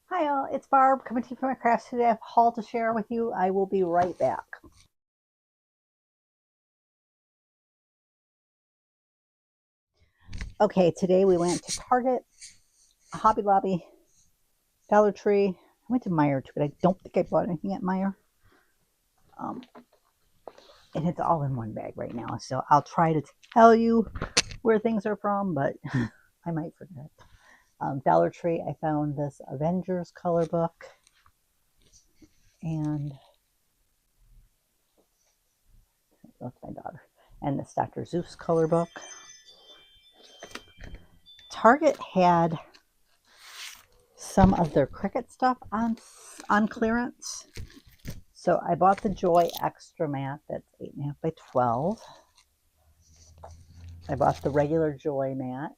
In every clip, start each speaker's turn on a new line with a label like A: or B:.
A: Hi all, it's Barb coming to you from my crafts today. I have a haul to share with you. I will be right back. Okay, today we went to Target, Hobby Lobby, Dollar Tree. I went to Meijer too, but I don't think I bought anything at Meijer. Um, and it's all in one bag right now, so I'll try to tell you where things are from, but I might forget. Dollar Tree, I found this Avengers color book, and that's my daughter, and this Dr. Zeus color book. Target had some of their Cricut stuff on clearance. So I bought the Joy Extra mat that's 8.5 by 12. I bought the regular Joy mat.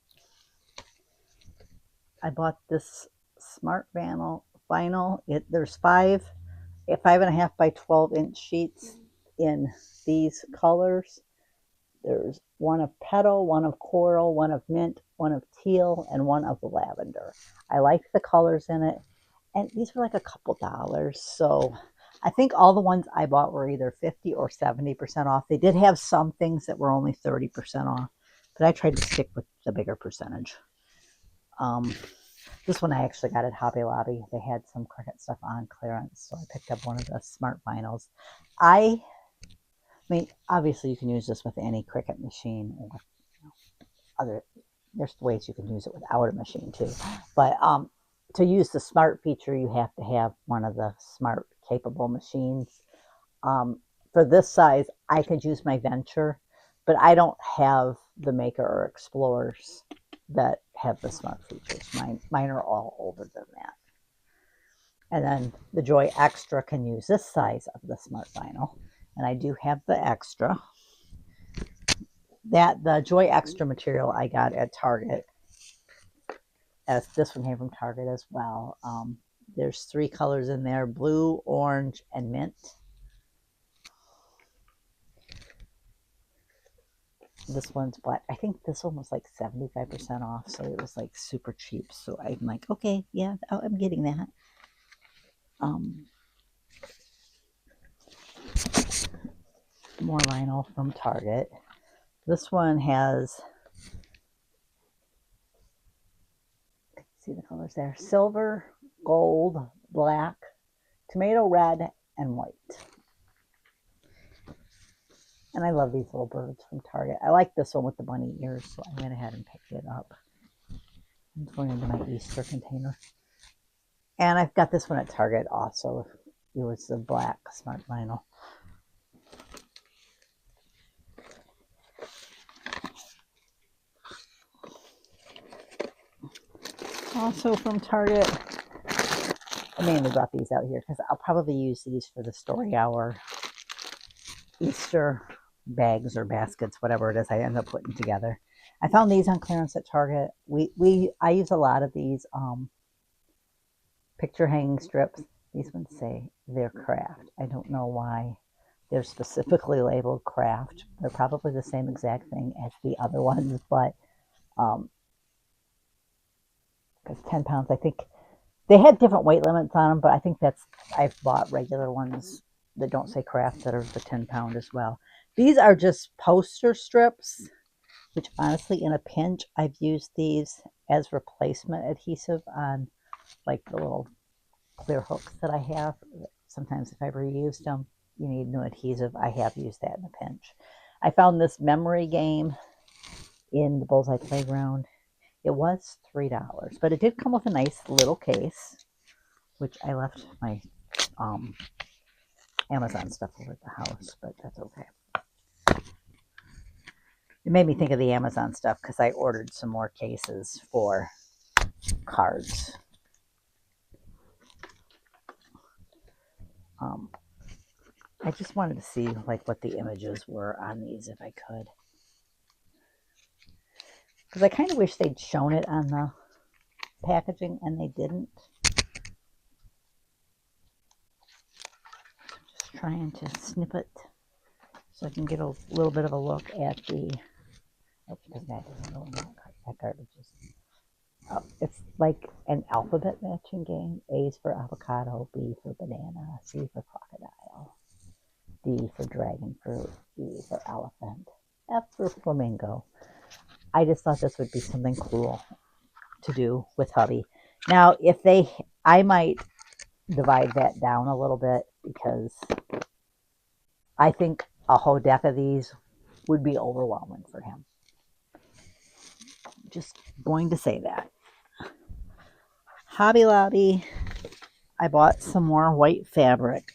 A: I bought this Smart Vinyl. There's 5.5 by 12-inch sheets in these colors. There's one of petal, one of coral, one of mint, one of teal, and one of lavender. I like the colors in it, and these were like a couple dollars. So I think all the ones I bought were either 50 or 70% off. They did have some things that were only 30% off, but I tried to stick with the bigger percentage. This one I actually got at Hobby Lobby. They had some Cricut stuff on clearance, so I picked up one of the Smart Vinyls. I mean, obviously you can use this with any Cricut machine or other. There's ways you can use it without a machine too, but to use the smart feature, you have to have one of the smart capable machines. For this size, I could use my Venture, but I don't have the Maker or Explorers that have the smart features. Mine are all older than that. And then the Joy Extra can use this size of the Smart Vinyl, and I do have the Extra. The Joy Extra material I got at Target, as this one came from Target as well. There's 3 colors in there: blue, orange, and mint. This one's black. I think this one was like 75% off, so it was like super cheap. So I'm like, okay, yeah, I'm getting that. More vinyl from Target. This one has, see the colors there: silver, gold, black, tomato red, and white. And I love these little birds from Target. I like this one with the bunny ears, so I went ahead and picked it up. It's going into my Easter container. And I've got this one at Target also. It was the black Smart Vinyl. Also from Target, I mainly brought these out here because I'll probably use these for the story hour Easter bags or baskets, whatever it is I end up putting together. I found these on clearance at Target. I use a lot of these picture hanging strips. These ones say they're craft. I don't know why they're specifically labeled craft. They're probably the same exact thing as the other ones, but because 10 pounds, I think they had different weight limits on them, but I think I've bought regular ones that don't say craft that are the 10-pound as well. These are just poster strips, which honestly, in a pinch, I've used these as replacement adhesive on like the little clear hooks that I have. Sometimes if I reused them, you need new adhesive. I have used that in a pinch. I found this memory game in the Bullseye Playground. It was $3, but it did come with a nice little case, which I left my Amazon stuff over at the house, but that's okay. It made me think of the Amazon stuff because I ordered some more cases for cards. I just wanted to see like what the images were on these if I could, because I kind of wish they'd shown it on the packaging and they didn't. Just trying to snip it so I can get a little bit of a look at the. Oh, because that doesn't go in that garbage is. Oh, like an alphabet matching game. A is for avocado, B for banana, C for crocodile, D for dragon fruit, E for elephant, F for flamingo. I just thought this would be something cool to do with hubby. Now, I might divide that down a little bit because I think a whole deck of these would be overwhelming for him. Just going to say that. Hobby Lobby, I bought some more white fabric.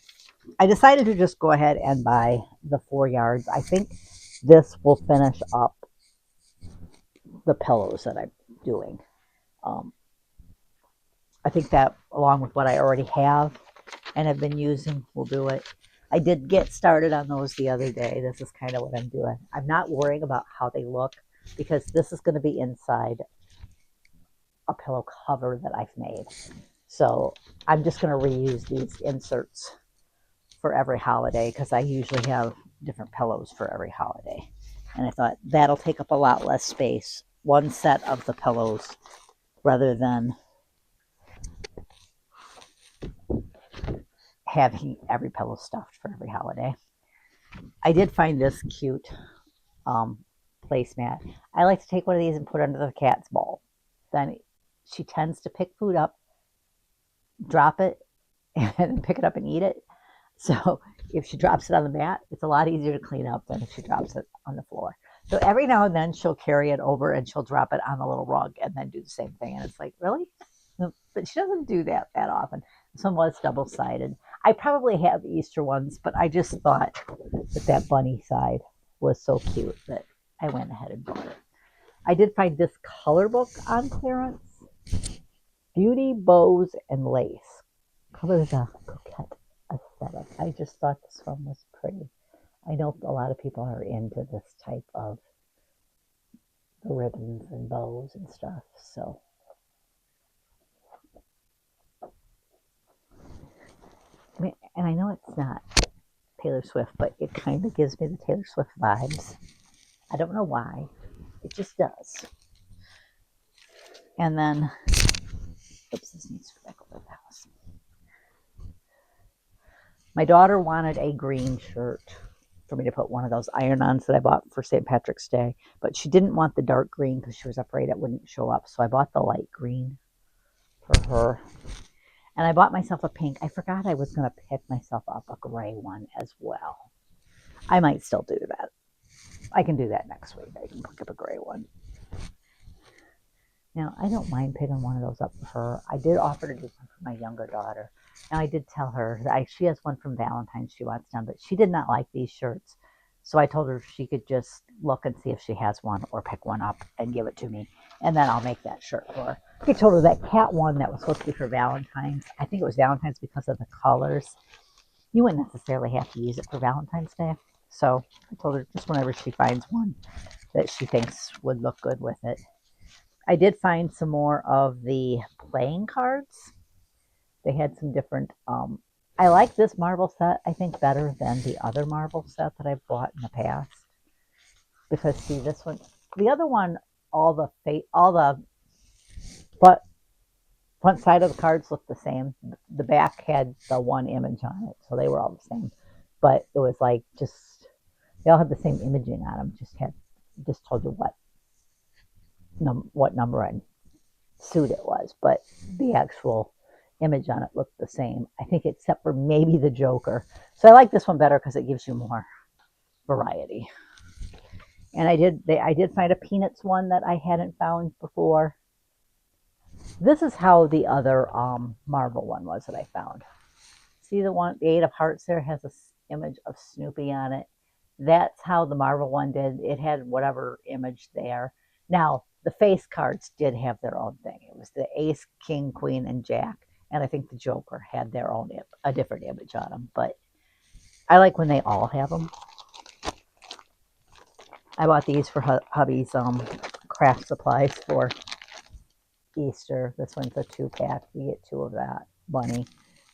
A: I decided to just go ahead and buy the 4 yards. I think this will finish up the pillows that I'm doing. Um, I think that, along with what I already have and have been using, will do it. I did get started on those the other day. This is kind of what I'm doing. I'm not worrying about how they look because this is going to be inside a pillow cover that I've made. So I'm just going to reuse these inserts for every holiday because I usually have different pillows for every holiday. And I thought that'll take up a lot less space, one set of the pillows, rather than having every pillow stuffed for every holiday. I did find this cute placemat. I like to take one of these and put it under the cat's bowl. Then she tends to pick food up, drop it, and then pick it up and eat it. So if she drops it on the mat, it's a lot easier to clean up than if she drops it on the floor. So every now and then she'll carry it over and she'll drop it on the little rug and then do the same thing. And it's like, really? But she doesn't do that often. This one was double-sided. I probably have Easter ones, but I just thought that bunny side was so cute that I went ahead and bought it. I did find this color book on clearance. Beauty, Bows, and Lace. Colors a coquette aesthetic. I just thought this one was pretty. I know a lot of people are into this type of ribbons and bows and stuff, so. And I know it's not Taylor Swift, but it kind of gives me the Taylor Swift vibes. I don't know why. It just does. And then, oops, this needs to go back over the house. My daughter wanted a green shirt for me to put one of those iron-ons that I bought for St. Patrick's Day, but she didn't want the dark green because she was afraid it wouldn't show up. So I bought the light green for her. And I bought myself a pink. I forgot I was going to pick myself up a gray one as well. I might still do that. I can do that next week. I can pick up a gray one. Now, I don't mind picking one of those up for her. I did offer to do one for my younger daughter. Now, I did tell her that she has one from Valentine's she wants done, but she did not like these shirts. So I told her she could just look and see if she has one or pick one up and give it to me. And then I'll make that shirt for her. I told her that cat one that was supposed to be for Valentine's. I think it was Valentine's because of the colors. You wouldn't necessarily have to use it for Valentine's Day. So I told her just whenever she finds one that she thinks would look good with it. I did find some more of the playing cards. They had some different, I like this marble set, I think, better than the other marble set that I've bought in the past. Because, see, this one, the other one, all the front side of the cards looked the same. The back had the one image on it, so they were all the same. But it was like just, they all had the same imaging on them, just told you what number and suit it was, but the actual image on it looked the same, I think, except for maybe the Joker. So I like this one better because it gives you more variety. And I did find a Peanuts one that I hadn't found before. This is how the other Marvel one was that I found. See the 8 of Hearts there has this image of Snoopy on it. That's how the Marvel one did. It had whatever image there. Now, the face cards did have their own thing. It was the Ace, King, Queen, and Jack. And I think the Joker had their own, a different image on them. But I like when they all have them. I bought these for hubby's craft supplies for Easter. This one's a 2-pack. You get 2 of that bunny.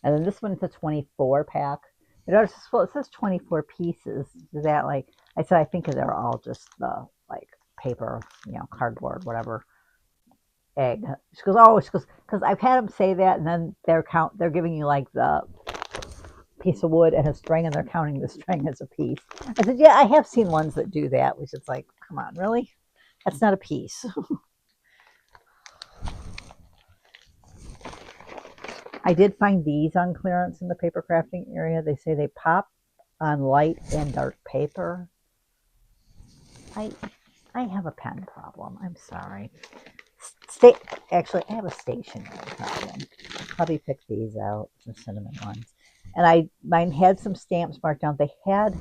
A: And then this one's a 24-pack. It says 24 pieces. Is that like, I said, I think they're all just the, like, paper, cardboard, whatever, egg. She goes, oh, she goes, because I've had them say that, and then they're giving you like the piece of wood and a string, and they're counting the string as a piece. I said, yeah, I have seen ones that do that, which is like, come on, really? That's not a piece. I did find these on clearance in the paper crafting area. They say they pop on light and dark paper. I have a pen problem. I'm sorry. Actually, I have a stationery problem. Probably pick these out, the cinnamon ones. And mine had some stamps marked down. They had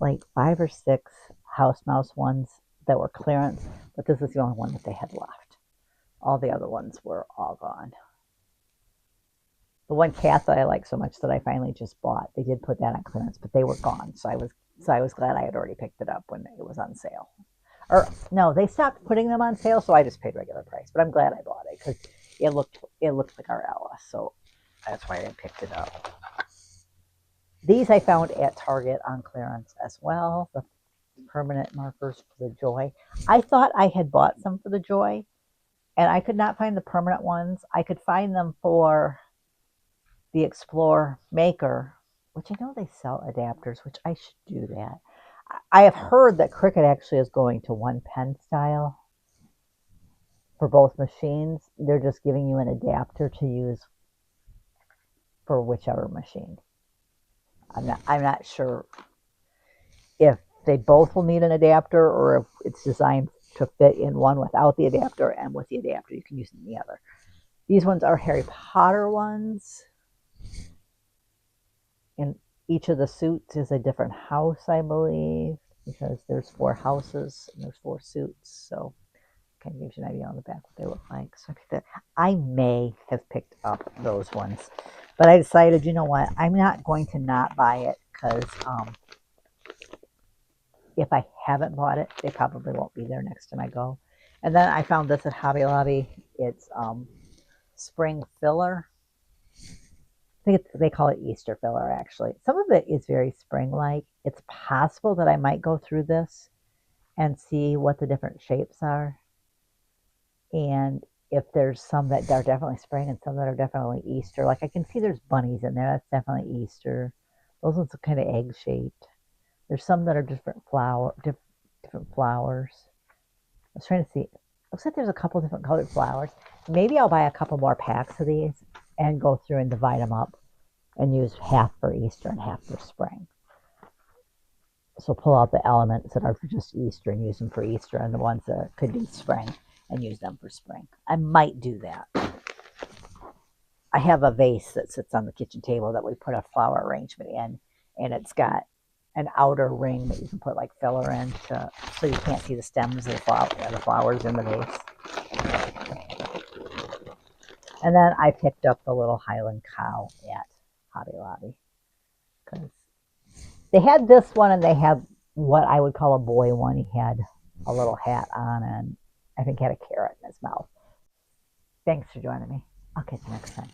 A: like 5 or 6 house mouse ones that were clearance, but this is the only one that they had left. All the other ones were all gone. The one cat that I like so much that I finally just bought, they did put that on clearance, but they were gone. So I was glad I had already picked it up when it was on sale. Or no, they stopped putting them on sale, so I just paid regular price. But I'm glad I bought it because it looked like our Ella, so that's why I picked it up. These I found at Target on clearance as well. The permanent markers for the Joy. I thought I had bought some for the Joy, and I could not find the permanent ones. I could find them for the Explore Maker, which I know they sell adapters, which I should do that. I have heard that Cricut actually is going to one pen style for both machines. They're just giving you an adapter to use for whichever machine. I'm not sure if they both will need an adapter or if it's designed to fit in one without the adapter, and with the adapter you can use it in the other. These ones are Harry Potter ones. And each of the suits is a different house, I believe, because there's 4 houses and there's 4 suits. So kind of gives you an idea on the back what they look like. So I may have picked up those ones, but I decided, you know what, I'm not going to not buy it because if I haven't bought it, they probably won't be there next time I go. And then I found this at Hobby Lobby. It's spring filler. I think they call it Easter filler, actually. Some of it is very spring-like. It's possible that I might go through this and see what the different shapes are. And if there's some that are definitely spring and some that are definitely Easter. Like I can see there's bunnies in there. That's definitely Easter. Those ones are kind of egg-shaped. There's some that are different flowers. I was trying to see. Looks like there's a couple different colored flowers. Maybe I'll buy a couple more packs of these and go through and divide them up and use half for Easter and half for spring. So pull out the elements that are for just Easter and use them for Easter, and the ones that could be spring and use them for spring. I might do that. I have a vase that sits on the kitchen table that we put a flower arrangement in, and it's got an outer ring that you can put like filler in so you can't see the stems of the flowers in the vase. And then I picked up the little Highland cow at Hobby Lobby because they had this one and they had what I would call a boy one. He had a little hat on and I think had a carrot in his mouth. Thanks for joining me. I'll catch you next time.